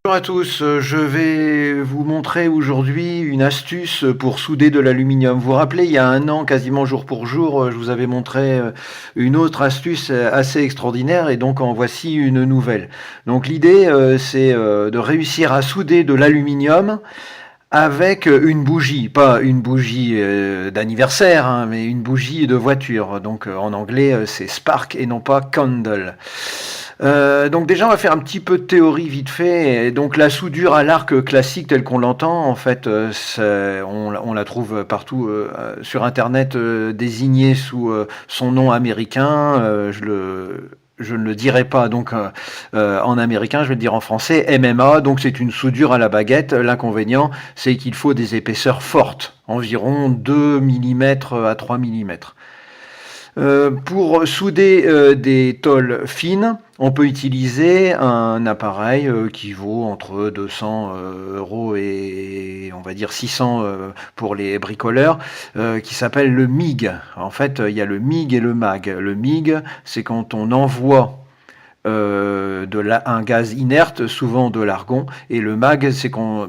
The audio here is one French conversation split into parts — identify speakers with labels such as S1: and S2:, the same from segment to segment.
S1: Bonjour à tous, je vais vous montrer aujourd'hui une astuce pour souder de l'aluminium. Vous vous rappelez, il y a 1 an, quasiment jour pour jour, je vous avais montré, une autre astuce, assez extraordinaire et donc en voici une nouvelle. Donc l'idée, c'est, de réussir à souder de l'aluminium avec, une bougie. Pas une bougie, d'anniversaire, hein, mais une bougie de voiture. Donc, en anglais, c'est spark et non pas candle. Donc déjà, on va faire un petit peu de théorie vite fait. Et donc la soudure à l'arc classique telle qu'on l'entend, en fait, on la trouve partout sur Internet, désignée sous son nom américain. Je ne le dirai pas donc en américain, je vais le dire en français, MMA. Donc c'est une soudure à la baguette. L'inconvénient, c'est qu'il faut des épaisseurs fortes, environ 2 mm à 3 mm. Pour souder des tôles fines, on peut utiliser un appareil qui vaut entre 200 euros et on va dire 600 pour les bricoleurs, qui s'appelle le MIG. En fait, il y a le MIG et le MAG. Le MIG, c'est quand on envoie un gaz inerte, souvent de l'argon, et le MAG, c'est quand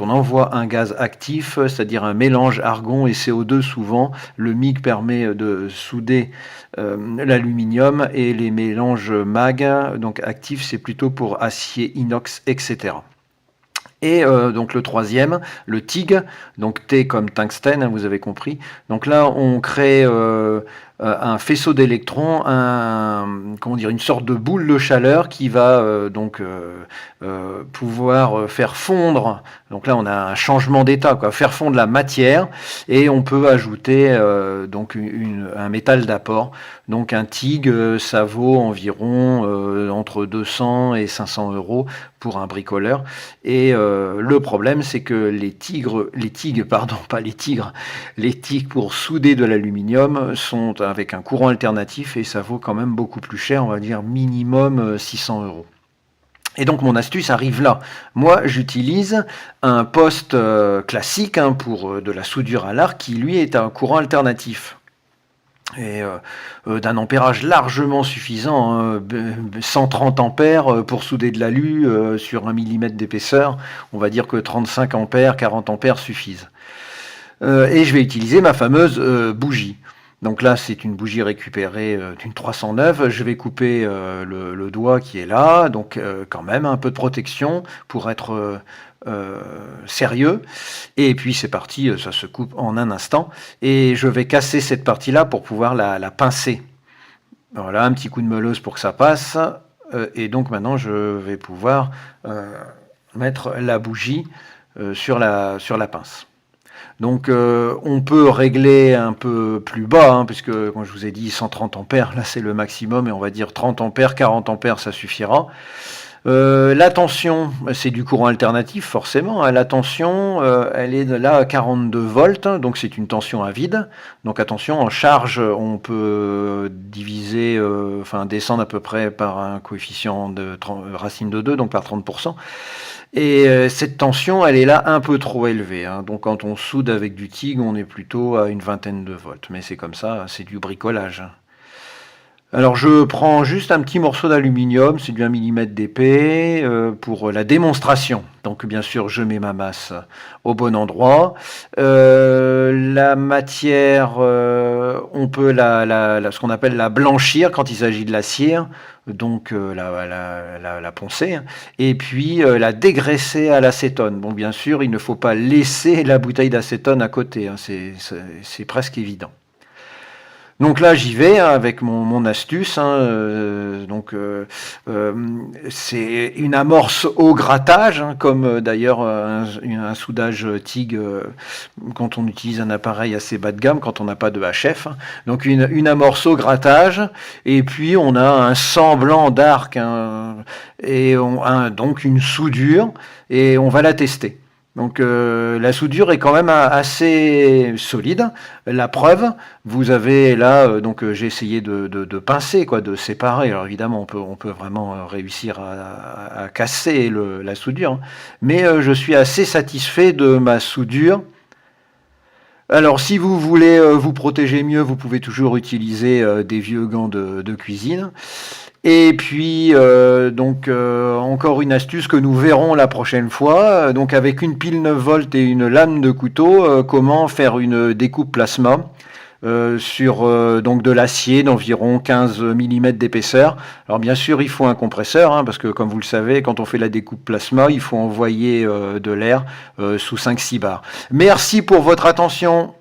S1: on envoie un gaz actif, c'est-à-dire un mélange argon et CO2 souvent. Le MIG permet de souder l'aluminium et les mélanges MAG, donc actifs, c'est plutôt pour acier, inox, etc. Et donc le troisième, le TIG, donc T comme tungstène, hein, vous avez compris. Donc là, on crée un faisceau d'électrons, comment dire, une sorte de boule de chaleur qui va pouvoir faire fondre. Donc là, on a un changement d'état, quoi, faire fondre la matière, et on peut ajouter donc un métal d'apport. Donc un TIG, ça vaut environ entre 200 et 500 euros pour un bricoleur. Et le problème, c'est que les TIG pour souder de l'aluminium sont avec un courant alternatif et ça vaut quand même beaucoup plus cher, on va dire minimum 600 euros. Et donc mon astuce arrive là. Moi, j'utilise un poste classique pour de la soudure à l'arc qui, lui, est un courant alternatif. Et d'un ampérage largement suffisant, 130 ampères pour souder de l'alu sur 1 mm d'épaisseur. On va dire que 35 ampères, 40 ampères suffisent. Et je vais utiliser ma fameuse bougie. Donc là, c'est une bougie récupérée d'une 309. Je vais couper le doigt qui est là, donc quand même un peu de protection pour être sérieux. Et puis c'est parti, ça se coupe en un instant. Et je vais casser cette partie-là pour pouvoir la pincer. Voilà, un petit coup de meuleuse pour que ça passe. Et donc maintenant, je vais pouvoir mettre la bougie sur la pince. Donc on peut régler un peu plus bas, puisque comme je vous ai dit 130 ampères, là c'est le maximum, et on va dire 30 ampères, 40 ampères, ça suffira. La tension, c'est du courant alternatif forcément. La tension, elle est là à 42 volts, donc c'est une tension à vide. Donc attention, en charge, on peut diviser, descendre à peu près par un coefficient de racine de 2, donc par 30%. Et cette tension, elle est là un peu trop élevée. Donc quand on soude avec du TIG, on est plutôt à une vingtaine de volts. Mais c'est comme ça, c'est du bricolage. Alors je prends juste un petit morceau d'aluminium, c'est du 1 mm d'épais, pour la démonstration. Donc bien sûr, je mets ma masse au bon endroit. La matière, on peut ce qu'on appelle la blanchir quand il s'agit de la cire, donc la poncer, et puis la dégraisser à l'acétone. Bon, bien sûr, il ne faut pas laisser la bouteille d'acétone à côté, c'est presque évident. Donc là, j'y vais avec mon astuce. C'est une amorce au grattage, comme d'ailleurs un soudage TIG quand on utilise un appareil assez bas de gamme, quand on n'a pas de HF. Donc une amorce au grattage, et puis on a un semblant d'arc, et donc une soudure, et on va la tester. Donc la soudure est quand même assez solide. La preuve, vous avez là, j'ai essayé de pincer, de séparer. Alors évidemment, on peut vraiment réussir à casser la soudure, mais je suis assez satisfait de ma soudure. Alors, si vous voulez vous protéger mieux, vous pouvez toujours utiliser des vieux gants de cuisine. Et puis, encore une astuce que nous verrons la prochaine fois. Donc, avec une pile 9 volts et une lame de couteau, comment faire une découpe plasma sur donc de l'acier d'environ 15 millimètres d'épaisseur. Alors bien sûr, il faut un compresseur, hein, parce que comme vous le savez, quand on fait la découpe plasma, il faut envoyer de l'air sous 5-6 bars. Merci pour votre attention.